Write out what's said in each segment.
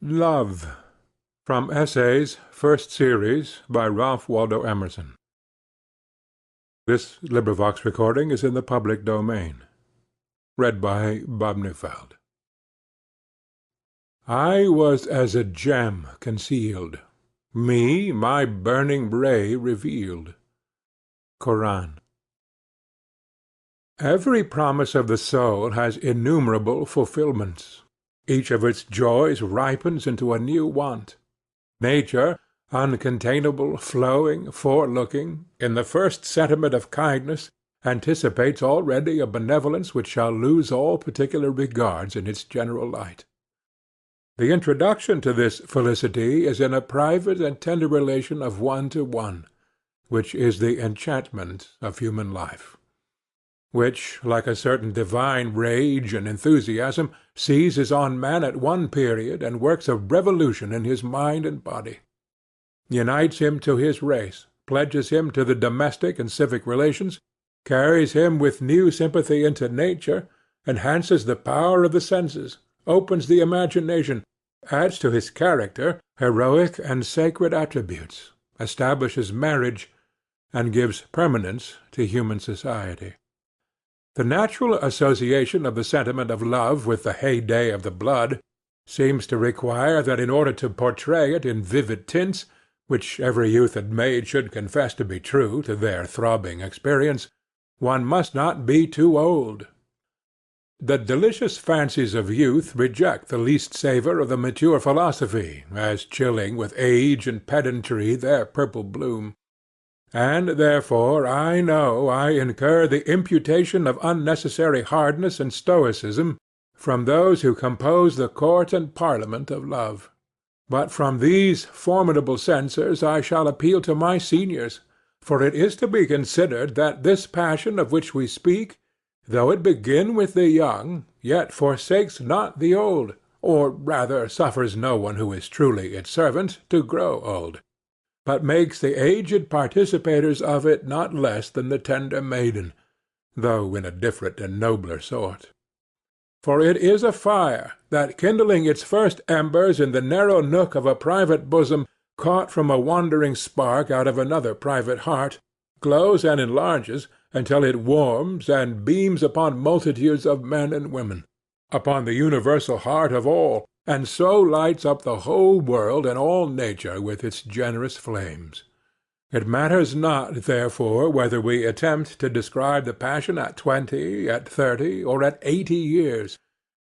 Love. From Essays, First Series, by Ralph Waldo Emerson. This recording is in the public domain. Read by Bob Neufeld. I was as a gem concealed. Me my burning ray revealed. Koran. Every promise of the soul has innumerable fulfilments. Each of its joys ripens into a new want. Nature, uncontainable, flowing, forelooking, in the first sentiment of kindness, anticipates already a benevolence which shall lose all particular regards in its general light. The introduction to this felicity is in a private and tender relation of one to one, which is the enchantment of human life, which, like a certain divine rage and enthusiasm, seizes on man at one period and works a revolution in his mind and body, unites him to his race, pledges him to the domestic and civic relations, carries him with new sympathy into nature, enhances the power of the senses, opens the imagination, adds to his character heroic and sacred attributes, establishes marriage, and gives permanence to human society. The natural association of the sentiment of love with the heyday of the blood seems to require that in order to portray it in vivid tints, which every youth and maid should confess to be true to their throbbing experience, one must not be too old. The delicious fancies of youth reject the least savour of the mature philosophy, as chilling with age and pedantry their purple bloom. And therefore I know I incur the imputation of unnecessary hardness and stoicism from those who compose the court and parliament of love. But from these formidable censors I shall appeal to my seniors, for it is to be considered that this passion of which we speak, though it begin with the young, yet forsakes not the old, or rather suffers no one who is truly its servant to grow old, but makes the aged participators of it not less than the tender maiden, though in a different and nobler sort. For it is a fire that, kindling its first embers in the narrow nook of a private bosom, caught from a wandering spark out of another private heart, glows and enlarges until it warms and beams upon multitudes of men and women, upon the universal heart of all, and so lights up the whole world and all nature with its generous flames. It matters not, therefore, whether we attempt to describe the passion at 20, at 30, or at 80 years.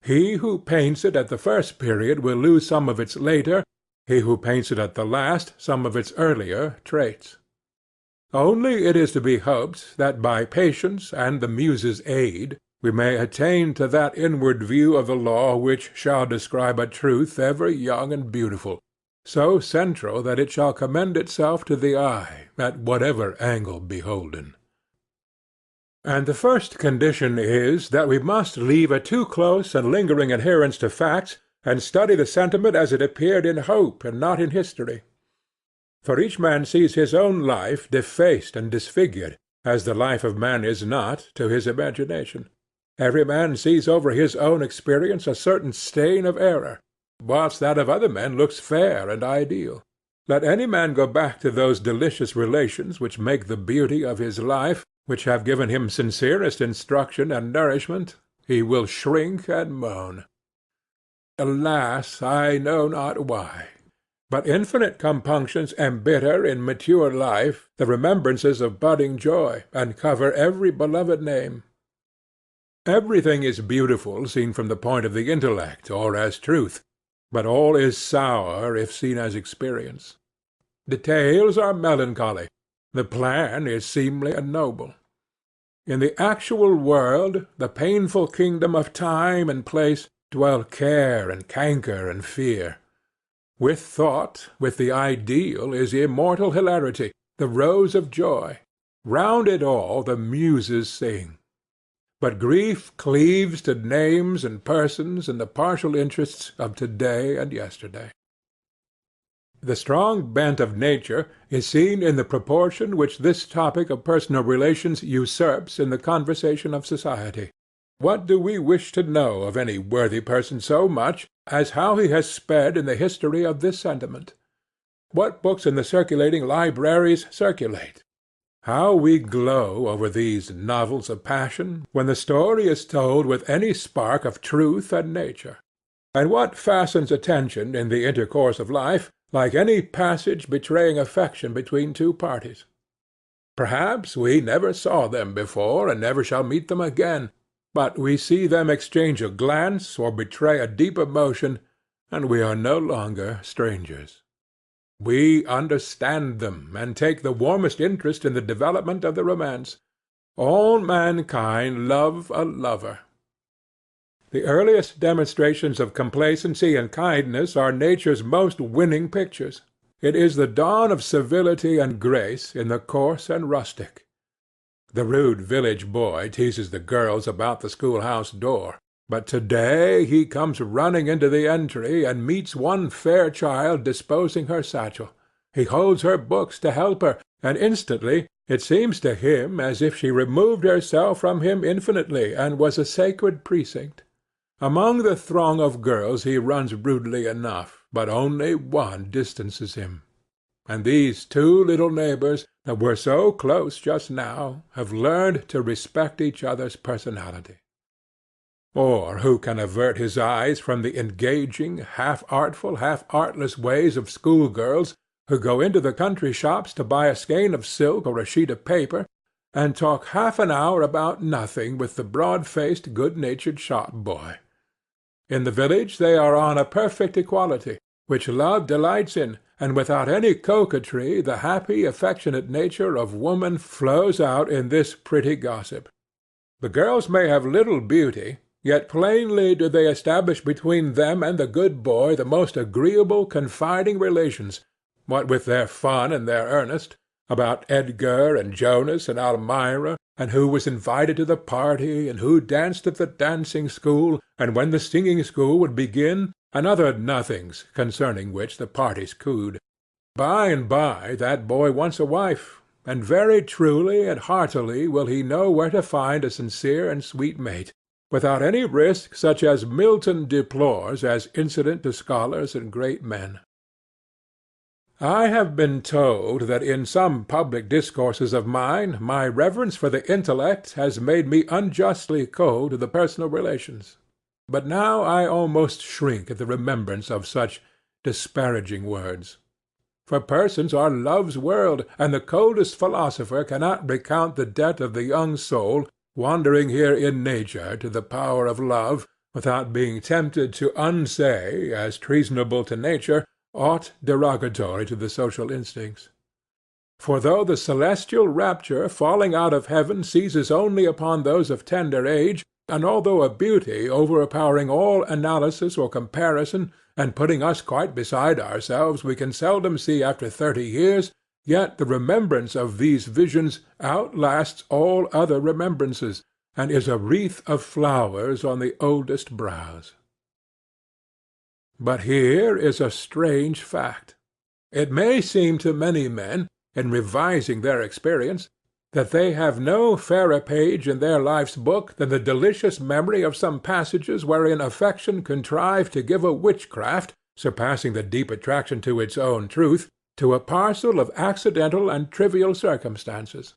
He who paints it at the first period will lose some of its later, he who paints it at the last some of its earlier traits. Only it is to be hoped that by patience and the Muses' aid we may attain to that inward view of the law which shall describe a truth ever young and beautiful, so central that it shall commend itself to the eye, at whatever angle beholden. And the first condition is, that we must leave a too close and lingering adherence to facts, and study the sentiment as it appeared in hope and not in history. For each man sees his own life defaced and disfigured, as the life of man is not to his imagination. Every man sees over his own experience a certain stain of error, whilst that of other men looks fair and ideal. Let any man go back to those delicious relations which make the beauty of his life, which have given him sincerest instruction and nourishment, he will shrink and moan. Alas, I know not why, but infinite compunctions embitter in mature life the remembrances of budding joy, and cover every beloved name. Everything is beautiful seen from the point of the intellect or as truth, but all is sour if seen as experience. Details are melancholy, the plan is seemly and noble. In the actual world, the painful kingdom of time and place, dwell care and canker and fear. With thought, with the ideal, is immortal hilarity, the rose of joy. Round it all the Muses sing. But grief cleaves to names and persons and the partial interests of to-day and yesterday. The strong bent of nature is seen in the proportion which this topic of personal relations usurps in the conversation of society. What do we wish to know of any worthy person so much as how he has sped in the history of this sentiment. What books in the circulating libraries circulate? How we glow over these novels of passion, when the story is told with any spark of truth and nature! And what fastens attention in the intercourse of life, like any passage betraying affection between two parties? Perhaps we never saw them before, and never shall meet them again, but we see them exchange a glance or betray a deep emotion, and we are no longer strangers. We understand them, and take the warmest interest in the development of the romance. All mankind love a lover. The earliest demonstrations of complacency and kindness are nature's most winning pictures. It is the dawn of civility and grace in the coarse and rustic. The rude village boy teases the girls about the schoolhouse door, but to-day he comes running into the entry and meets one fair child disposing her satchel. He holds her books to help her, and instantly it seems to him as if she removed herself from him infinitely and was a sacred precinct. Among the throng of girls he runs rudely enough, but only one distances him. And these two little neighbors, that were so close just now, have learned to respect each other's personality. Or who can avert his eyes from the engaging, half-artful, half-artless ways of schoolgirls who go into the country shops to buy a skein of silk or a sheet of paper, and talk half an hour about nothing with the broad-faced, good-natured shop-boy? In the village they are on a perfect equality, which love delights in, and without any coquetry the happy, affectionate nature of woman flows out in this pretty gossip. The girls may have little beauty, yet plainly do they establish between them and the good boy the most agreeable, confiding relations, what with their fun and their earnest, about Edgar and Jonas and Almira, and who was invited to the party, and who danced at the dancing school, and when the singing school would begin, and other nothings concerning which the parties cooed. By and by that boy wants a wife, and very truly and heartily will he know where to find a sincere and sweet mate, without any risk such as Milton deplores as incident to scholars and great men. I have been told that in some public discourses of mine my reverence for the intellect has made me unjustly cold to the personal relations. But now I almost shrink at the remembrance of such disparaging words. For persons are love's world, and the coldest philosopher cannot recount the debt of the young soul wandering here in nature to the power of love, without being tempted to unsay, as treasonable to nature, aught derogatory to the social instincts. For though the celestial rapture falling out of heaven seizes only upon those of tender age, and although a beauty overpowering all analysis or comparison, and putting us quite beside ourselves, we can seldom see after 30 years, yet the remembrance of these visions outlasts all other remembrances, and is a wreath of flowers on the oldest brows. But here is a strange fact. It may seem to many men, in revising their experience, that they have no fairer page in their life's book than the delicious memory of some passages wherein affection contrived to give a witchcraft, surpassing the deep attraction to its own truth, to a parcel of accidental and trivial circumstances.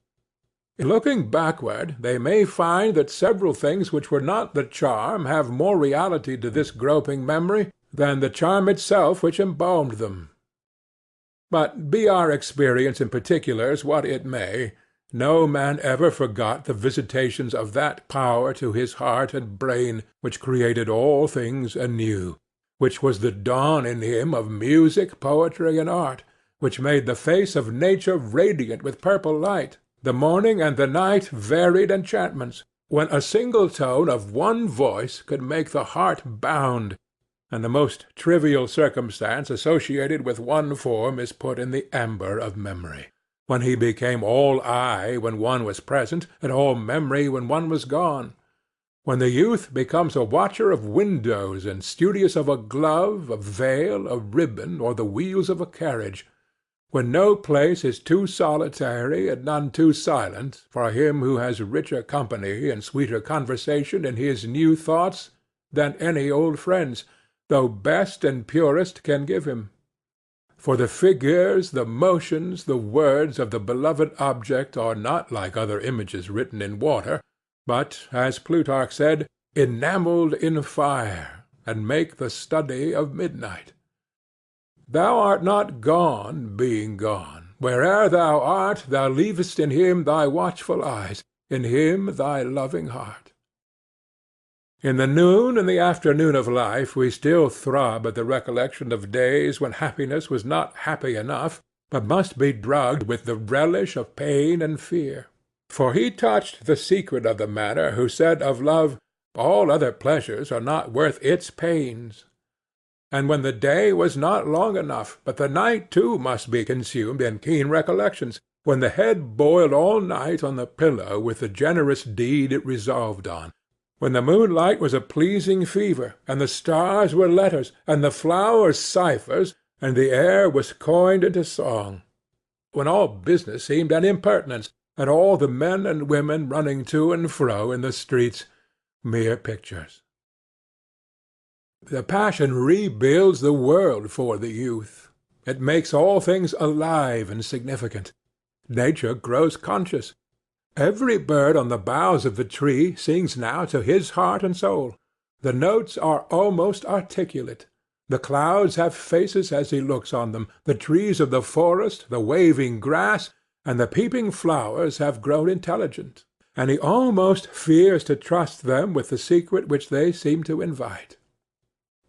In looking backward, they may find that several things which were not the charm have more reality to this groping memory than the charm itself which embalmed them. But be our experience in particulars what it may, no man ever forgot the visitations of that power to his heart and brain which created all things anew, which was the dawn in him of music, poetry, and art, which made the face of nature radiant with purple light, the morning and the night varied enchantments, when a single tone of one voice could make the heart bound, and the most trivial circumstance associated with one form is put in the amber of memory, when he became all eye when one was present, and all memory when one was gone; when the youth becomes a watcher of windows and studious of a glove, a veil, a ribbon, or the wheels of a carriage; when no place is too solitary and none too silent for him who has richer company and sweeter conversation in his new thoughts than any old friends, though best and purest, can give him. For the figures, the motions, the words of the beloved object are not like other images written in water, but, as Plutarch said, enamelled in fire, and make the study of midnight. Thou art not gone, being gone. Where'er thou art, thou leavest in him thy watchful eyes, in him thy loving heart. In the noon and the afternoon of life we still throb at the recollection of days when happiness was not happy enough, but must be drugged with the relish of pain and fear. For he touched the secret of the matter who said of love, all other pleasures are not worth its pains. And when the day was not long enough, but the night too must be consumed in keen recollections, when the head boiled all night on the pillow with the generous deed it resolved on, when the moonlight was a pleasing fever, and the stars were letters, and the flowers ciphers, and the air was coined into song, when all business seemed an impertinence, and all the men and women running to and fro in the streets mere pictures. The passion rebuilds the world for the youth. It makes all things alive and significant. Nature grows conscious. Every bird on the boughs of the tree sings now to his heart and soul. The notes are almost articulate. The clouds have faces as he looks on them. The trees of the forest, the waving grass, and the peeping flowers have grown intelligent, and he almost fears to trust them with the secret which they seem to invite.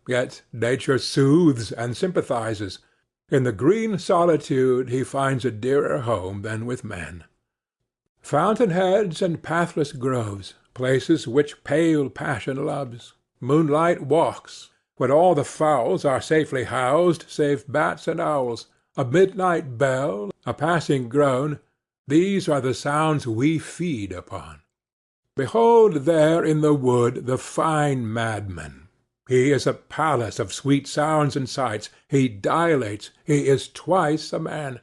Yet nature soothes and sympathizes. In the green solitude he finds a dearer home than with men. Fountain-heads and pathless groves, places which pale passion loves, moonlight walks, when all the fowls are safely housed save bats and owls, a midnight bell, a passing groan, these are the sounds we feed upon. Behold there in the wood the fine madman. He is a palace of sweet sounds and sights. He dilates. He is twice a man.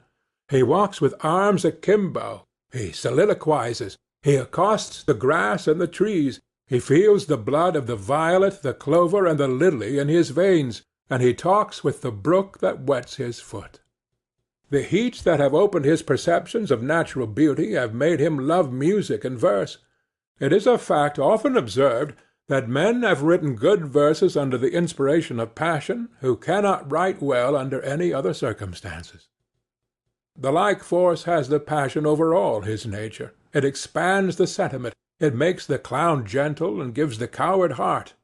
He walks with arms akimbo. He soliloquizes. He accosts the grass and the trees. He feels the blood of the violet, the clover, and the lily in his veins, and he talks with the brook that wets his foot. The heats that have opened his perceptions of natural beauty have made him love music and verse. It is a fact often observed that men have written good verses under the inspiration of passion who cannot write well under any other circumstances. The like force has the passion over all his nature. It expands the sentiment. It makes the clown gentle and gives the coward heart.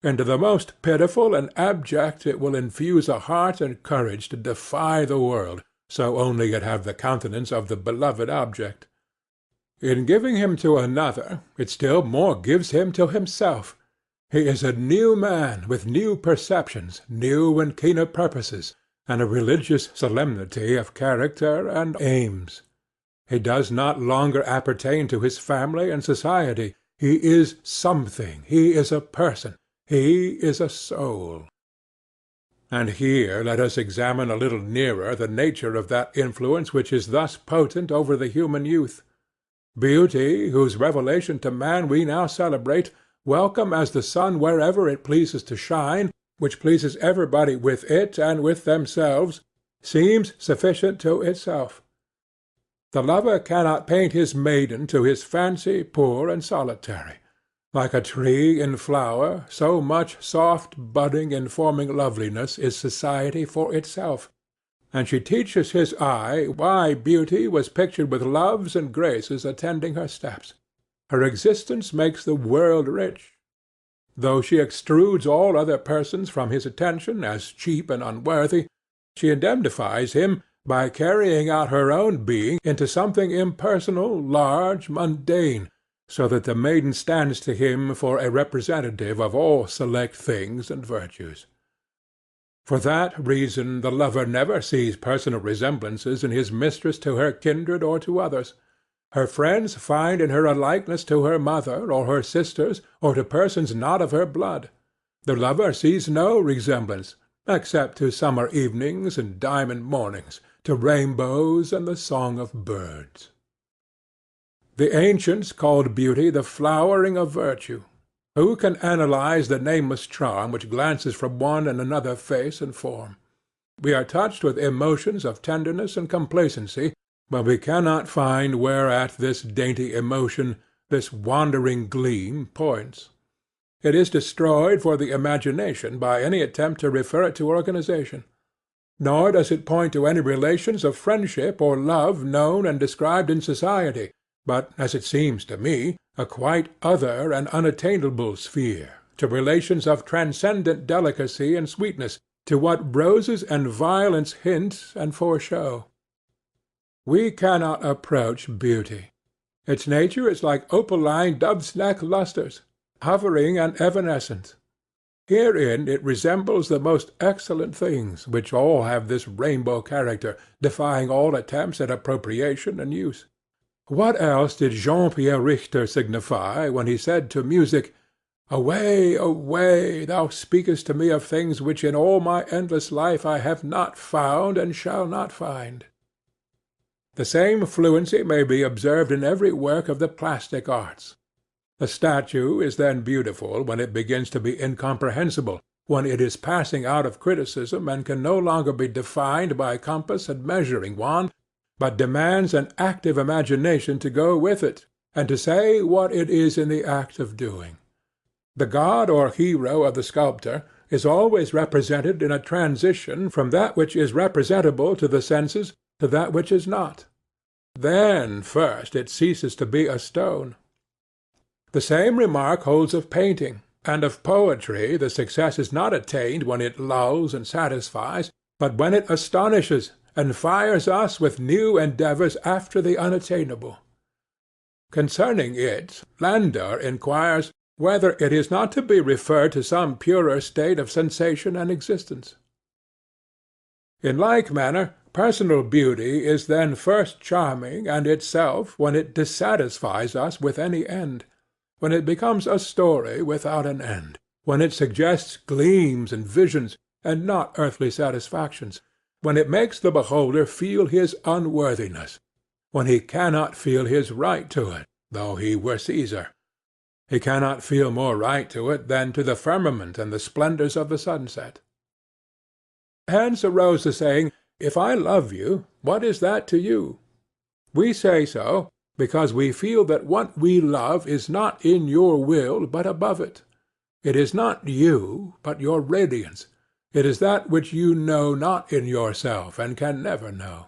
Into the most pitiful and abject it will infuse a heart and courage to defy the world, so only it have the countenance of the beloved object. In giving him to another, it still more gives him to himself. He is a new man, with new perceptions, new and keener purposes, and a religious solemnity of character and aims. He does not longer appertain to his family and society. He is something. He is a person. He is a soul. And here let us examine a little nearer the nature of that influence which is thus potent over the human youth. Beauty, whose revelation to man we now celebrate, welcome as the sun wherever it pleases to shine, which pleases everybody with it and with themselves, seems sufficient to itself. The lover cannot paint his maiden to his fancy poor and solitary. Like a tree in flower, so much soft budding and forming loveliness is society for itself. And she teaches his eye why beauty was pictured with loves and graces attending her steps. Her existence makes the world rich. Though she extrudes all other persons from his attention as cheap and unworthy, she indemnifies him by carrying out her own being into something impersonal, large, mundane, so that the maiden stands to him for a representative of all select things and virtues. For that reason the lover never sees personal resemblances in his mistress to her kindred or to others. Her friends find in her a likeness to her mother, or her sisters, or to persons not of her blood. The lover sees no resemblance, except to summer evenings and diamond mornings, to rainbows and the song of birds. The ancients called beauty the flowering of virtue. Who can analyze the nameless charm which glances from one and another face and form? We are touched with emotions of tenderness and complacency, but we cannot find whereat this dainty emotion, this wandering gleam, points. It is destroyed for the imagination by any attempt to refer it to organization. Nor does it point to any relations of friendship or love known and described in society, but, as it seems to me, a quite other and unattainable sphere, to relations of transcendent delicacy and sweetness, to what roses and violets hint and foreshow. We cannot approach beauty. Its nature is like opaline dove's neck lustres, hovering and evanescent. Herein it resembles the most excellent things, which all have this rainbow character, defying all attempts at appropriation and use. What else did Jean Pierre Richter signify when he said to music, "Away, away, thou speakest to me of things which in all my endless life I have not found and shall not find"? The same fluency may be observed in every work of the plastic arts. The statue is then beautiful when it begins to be incomprehensible, when it is passing out of criticism and can no longer be defined by compass and measuring wand, but demands an active imagination to go with it, and to say what it is in the act of doing. The god or hero of the sculptor is always represented in a transition from that which is representable to the senses to that which is not. Then first it ceases to be a stone. The same remark holds of painting, and of poetry the success is not attained when it lulls and satisfies, but when it astonishes and fires us with new endeavours after the unattainable. Concerning it, Landor inquires whether it is not to be referred to some purer state of sensation and existence. In like manner, personal beauty is then first charming and itself when it dissatisfies us with any end, when it becomes a story without an end, when it suggests gleams and visions, and not earthly satisfactions, when it makes the beholder feel his unworthiness, when he cannot feel his right to it, though he were Caesar. He cannot feel more right to it than to the firmament and the splendors of the sunset. Hence arose the saying, "If I love you, what is that to you?" We say so because we feel that what we love is not in your will, but above it. It is not you, but your radiance. It is that which you know not in yourself, and can never know.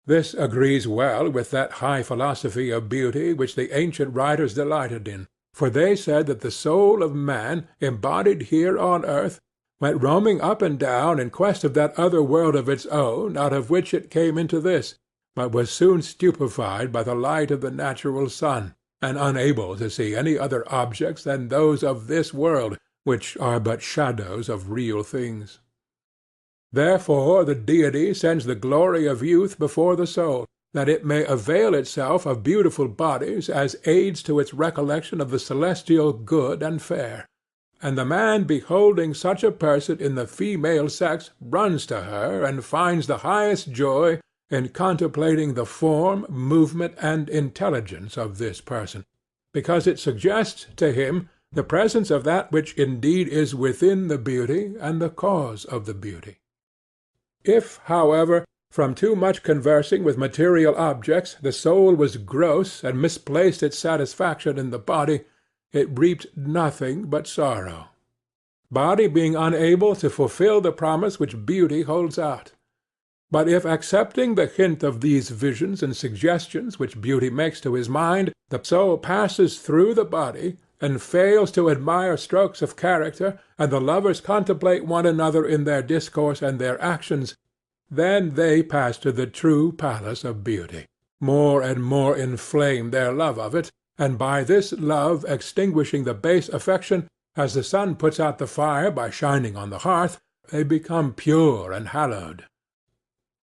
This agrees well with that high philosophy of beauty which the ancient writers delighted in, for they said that the soul of man, embodied here on earth, went roaming up and down in quest of that other world of its own out of which it came into this, but was soon stupefied by the light of the natural sun, and unable to see any other objects than those of this world, which are but shadows of real things. Therefore the Deity sends the glory of youth before the soul, that it may avail itself of beautiful bodies as aids to its recollection of the celestial good and fair. And the man beholding such a person in the female sex runs to her and finds the highest joy in contemplating the form, movement, and intelligence of this person, because it suggests to him the presence of that which indeed is within the beauty and the cause of the beauty. If, however, from too much conversing with material objects the soul was gross and misplaced its satisfaction in the body, it reaped nothing but sorrow, body being unable to fulfill the promise which beauty holds out. But if, accepting the hint of these visions and suggestions which beauty makes to his mind, the soul passes through the body, and fails to admire strokes of character, and the lovers contemplate one another in their discourse and their actions, then they pass to the true palace of beauty, more and more inflame their love of it, and by this love extinguishing the base affection, as the sun puts out the fire by shining on the hearth, they become pure and hallowed.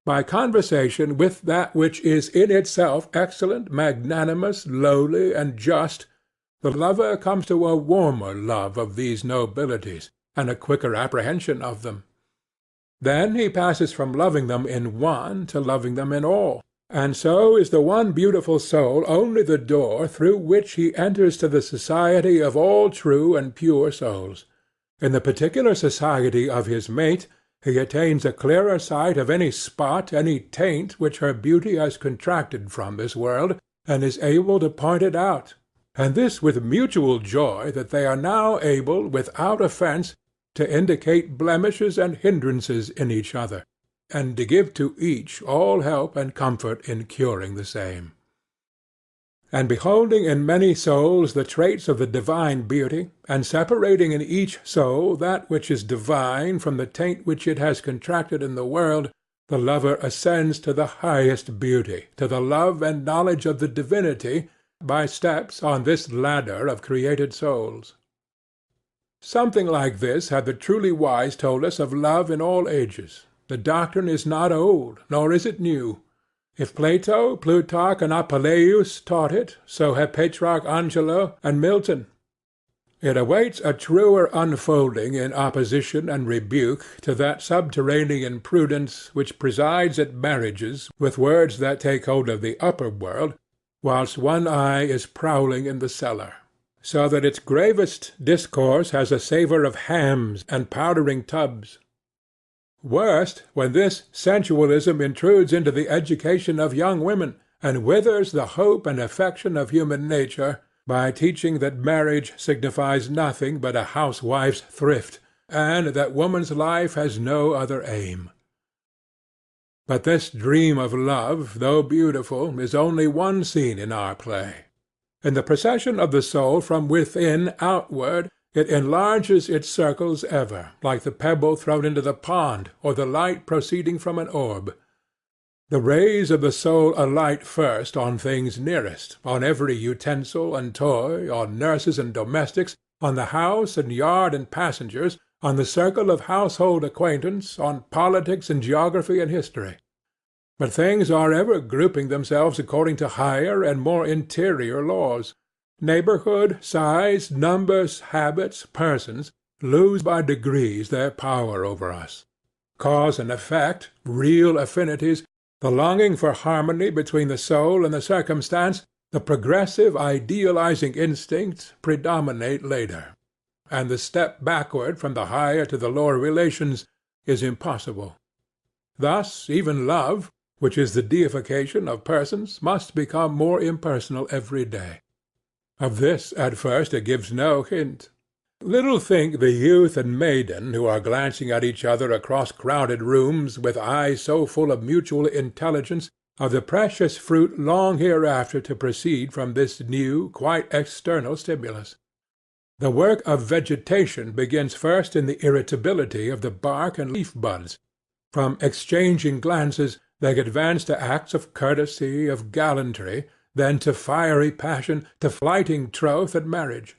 By conversation with that which is in itself excellent, magnanimous, lowly, and just, the lover comes to a warmer love of these nobilities, and a quicker apprehension of them. Then he passes from loving them in one to loving them in all, And so is the one beautiful soul only the door through which he enters to the society of all true and pure souls. In the particular society of his mate he attains a clearer sight of any spot, any taint which her beauty has contracted from this world, and is able to point it out, and this with mutual joy that they are now able, without offence, to indicate blemishes and hindrances in each other, and to give to each all help and comfort in curing the same. And beholding in many souls the traits of the divine beauty, and separating in each soul that which is divine from the taint which it has contracted in the world, the lover ascends to the highest beauty, to the love and knowledge of the divinity, by steps on this ladder of created souls. Something like this have the truly wise told us of love in all ages. The doctrine is not old, nor is it new. If Plato, Plutarch, and Apuleius taught it, so have Petrarch Angelo and Milton. It awaits a truer unfolding in opposition and rebuke to that subterranean prudence which presides at marriages with words that take hold of the upper world, whilst one eye is prowling in the cellar, so that its gravest discourse has a savour of hams and powdering tubs. Worst, when this sensualism intrudes into the education of young women, and withers the hope and affection of human nature, by teaching that marriage signifies nothing but a housewife's thrift, and that woman's life has no other aim. But this dream of love, though beautiful, is only one scene in our play. In the procession of the soul from within outward, it enlarges its circles ever, like the pebble thrown into the pond, or the light proceeding from an orb. The rays of the soul alight first on things nearest, on every utensil and toy, on nurses and domestics, on the house and yard and passengers, on the circle of household acquaintance, on politics and geography and history. But things are ever grouping themselves according to higher and more interior laws. Neighborhood, size, numbers, habits, persons, lose by degrees their power over us. Cause and effect, real affinities, the longing for harmony between the soul and the circumstance, the progressive idealizing instinct, predominate later, and the step backward from the higher to the lower relations is impossible. Thus even love, which is the deification of persons, must become more impersonal every day. Of this at first it gives no hint. Little think the youth and maiden who are glancing at each other across crowded rooms with eyes so full of mutual intelligence of the precious fruit long hereafter to proceed from this new, quite external stimulus. The work of vegetation begins first in the irritability of the bark and leaf buds. From exchanging glances they advance to acts of courtesy, of gallantry, then to fiery passion, to flighting troth and marriage.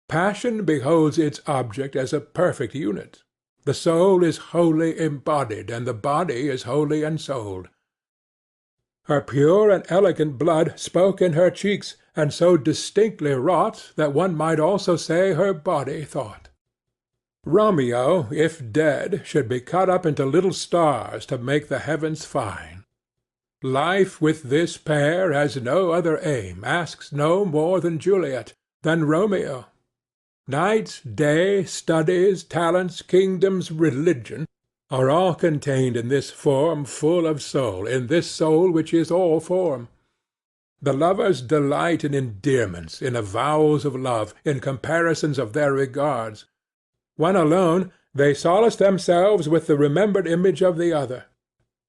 Passion beholds its object as a perfect unit. The soul is wholly embodied, and the body is wholly ensouled. Her pure and elegant blood spoke in her cheeks, and so distinctly wrought that one might also say her body thought. Romeo, if dead, should be cut up into little stars to make the heavens fine. Life with this pair has no other aim, asks no more than Juliet, than Romeo. Night, day, studies, talents, kingdoms, religion, are all contained in this form full of soul, in this soul which is all form. The lovers delight in endearments, in avowals of love, in comparisons of their regards. When alone, they solace themselves with the remembered image of the other.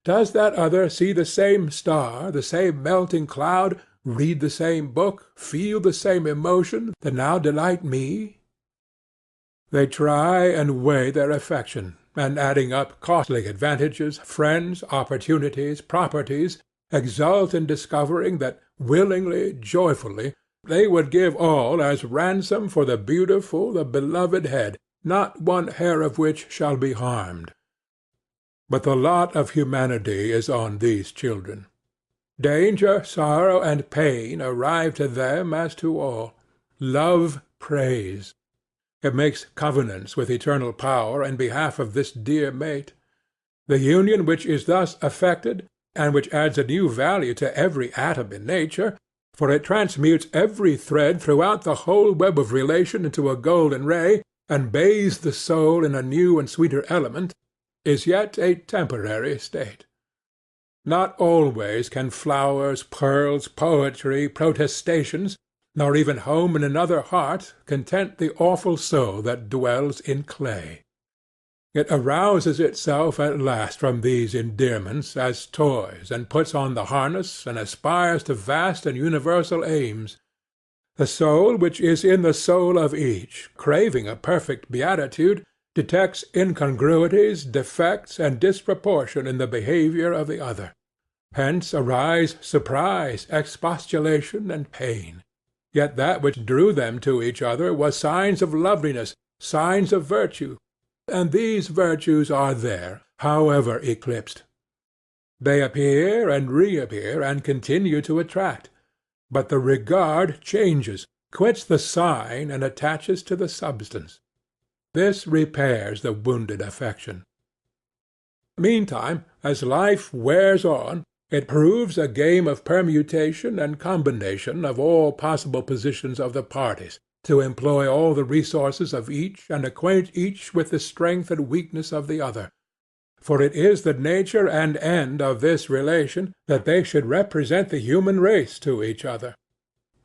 Does that other see the same star, the same melting cloud, read the same book, feel the same emotion, that now delight me? They try and weigh their affection, and adding up costly advantages, friends, opportunities, properties, exult in discovering that willingly, joyfully, they would give all as ransom for the beautiful, the beloved head, not one hair of which shall be harmed. But the lot of humanity is on these children. Danger, sorrow, and pain arrive to them as to all. Love prays. It makes covenants with eternal power in behalf of this dear mate. The union which is thus effected, and which adds a new value to every atom in nature, for it transmutes every thread throughout the whole web of relation into a golden ray, and bathes the soul in a new and sweeter element, is yet a temporary state. Not always can flowers, pearls, poetry, protestations, nor even home in another heart, content the awful soul that dwells in clay. It arouses itself at last from these endearments as toys, and puts on the harness, and aspires to vast and universal aims. The soul which is in the soul of each, craving a perfect beatitude, detects incongruities, defects, and disproportion in the behavior of the other. Hence arise surprise, expostulation, and pain. Yet that which drew them to each other was signs of loveliness, signs of virtue, and these virtues are there, however eclipsed. They appear and reappear and continue to attract, but the regard changes, quits the sign, and attaches to the substance. This repairs the wounded affection. Meantime, as life wears on, it proves a game of permutation and combination of all possible positions of the parties, to employ all the resources of each, and acquaint each with the strength and weakness of the other. For it is the nature and end of this relation that they should represent the human race to each other.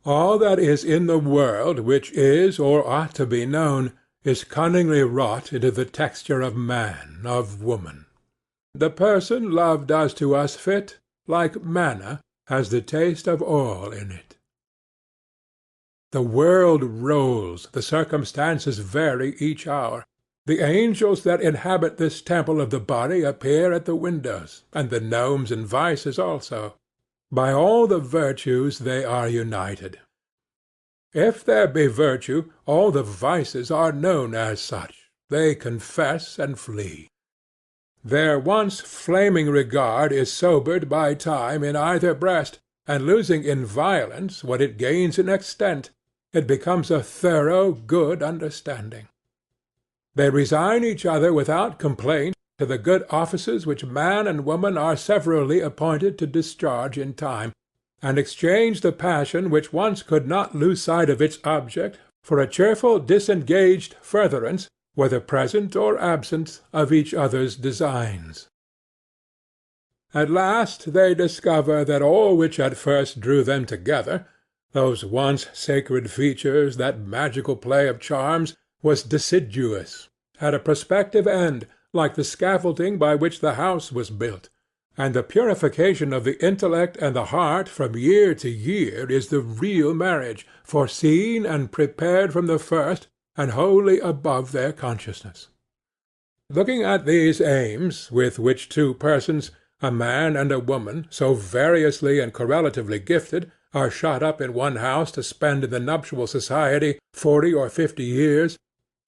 All that is in the world which is or ought to be known is cunningly wrought into the texture of man, of woman. The person love does to us fit, like manna, has the taste of all in it. The world rolls, the circumstances vary each hour. The angels that inhabit this temple of the body appear at the windows, and the gnomes and vices also. By all the virtues they are united. If there be virtue, all the vices are known as such. They confess and flee. Their once flaming regard is sobered by time in either breast, and losing in violence what it gains in extent, it becomes a thorough good understanding. They resign each other without complaint to the good offices which man and woman are severally appointed to discharge in time, and exchange the passion which once could not lose sight of its object for a cheerful disengaged furtherance, whether present or absent, of each other's designs. At last they discover that all which at first drew them together, those once sacred features, that magical play of charms, was deciduous, had a prospective end, like the scaffolding by which the house was built, and the purification of the intellect and the heart from year to year is the real marriage, foreseen and prepared from the first, and wholly above their consciousness. Looking at these aims, with which two persons, a man and a woman, so variously and correlatively gifted, are shut up in one house to spend in the nuptial society 40 or 50 years,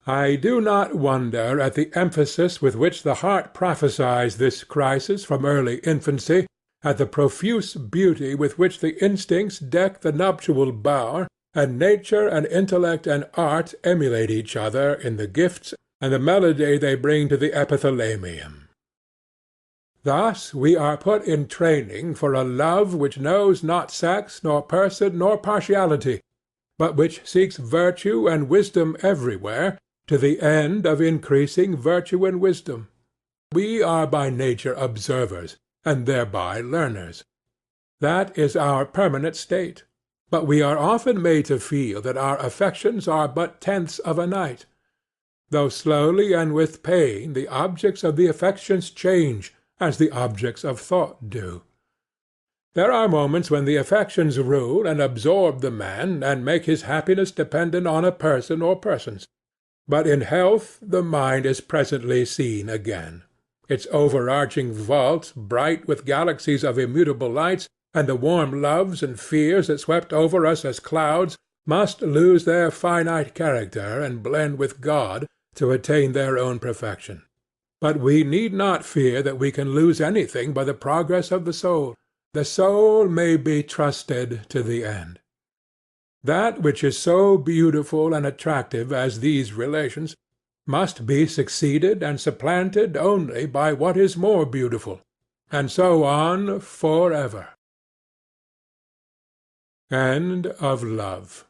I do not wonder at the emphasis with which the heart prophesies this crisis from early infancy, at the profuse beauty with which the instincts deck the nuptial bower, and nature and intellect and art emulate each other in the gifts and the melody they bring to the epithalamium. Thus we are put in training for a love which knows not sex, nor person, nor partiality, but which seeks virtue and wisdom everywhere, to the end of increasing virtue and wisdom. We are by nature observers, and thereby learners. That is our permanent state. But we are often made to feel that our affections are but tenths of a night. Though slowly and with pain the objects of the affections change, as the objects of thought do. There are moments when the affections rule and absorb the man, and make his happiness dependent on a person or persons. But in health the mind is presently seen again. Its overarching vault, bright with galaxies of immutable lights, and the warm loves and fears that swept over us as clouds, must lose their finite character and blend with God to attain their own perfection. But we need not fear that we can lose anything by the progress of the soul. The soul may be trusted to the end. That which is so beautiful and attractive as these relations must be succeeded and supplanted only by what is more beautiful, and so on for ever. End of Love.